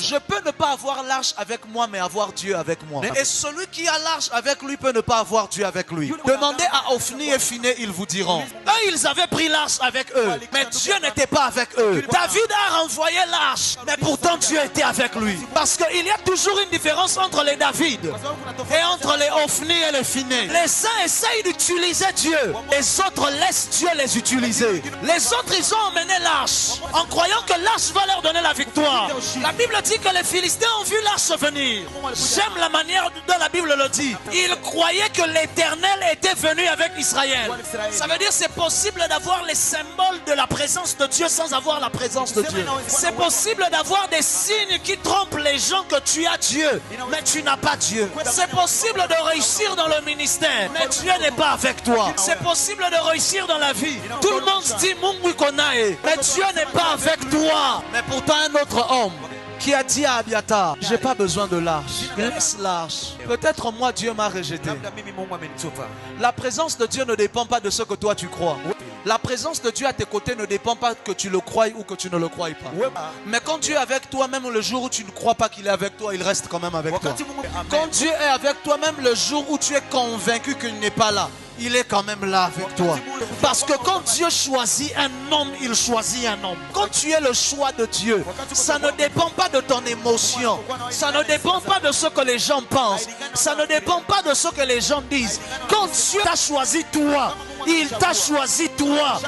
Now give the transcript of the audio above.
Je peux ne pas avoir l'arche avec moi, mais avoir Dieu avec moi. Et celui qui a l'arche avec lui peut ne pas avoir Dieu avec lui. Demandez à Ophni et Phiné, ils vous diront. Eux, ils avaient pris l'arche avec eux, mais Dieu n'était pas avec eux. David a renvoyé l'arche, mais pourtant Dieu était avec lui. Parce qu'il y a toujours une différence entre les David et entre les Ophni et les Phiné. Les uns essayent d'utiliser Dieu, les autres laissent Dieu les utiliser. Les autres, ils ont emmené l'arche en croyant que l'arche va leur donner la victoire. La Bible dit que les Philistins ont vu l'arche venir. J'aime la manière dont la Bible le dit. Ils croyaient que l'Éternel était venu avec Israël. Ça veut dire c'est possible d'avoir les symboles de la présence de Dieu sans avoir la présence de Dieu. C'est possible d'avoir des signes qui trompent les gens que tu as Dieu, mais tu n'as pas Dieu. C'est possible de réussir dans le ministère, mais Dieu n'est pas avec toi. C'est possible de réussir dans la vie. Tout le monde se dit Mungu konae, mais Dieu n'est pas avec toi. Mais pourtant un autre homme qui a dit à Abiatar, j'ai pas besoin de l'arche, laisse l'arche. Peut-être moi Dieu m'a rejeté. La présence de Dieu ne dépend pas de ce que toi tu crois. La présence de Dieu à tes côtés ne dépend pas que tu le croies ou que tu ne le croies pas. Mais quand Dieu est avec toi, même le jour où tu ne crois pas qu'il est avec toi, il reste quand même avec toi. Quand Dieu est avec toi, même le jour où tu es convaincu qu'il n'est pas là, il est quand même là avec toi. Parce que quand Dieu choisit un homme, il choisit un homme. Quand tu es le choix de Dieu, ça ne dépend pas de ton émotion. Ça ne dépend pas de ce que les gens pensent. Ça ne dépend pas de ce que les gens disent. Quand Dieu t'a choisi toi, il t'a choisi toi.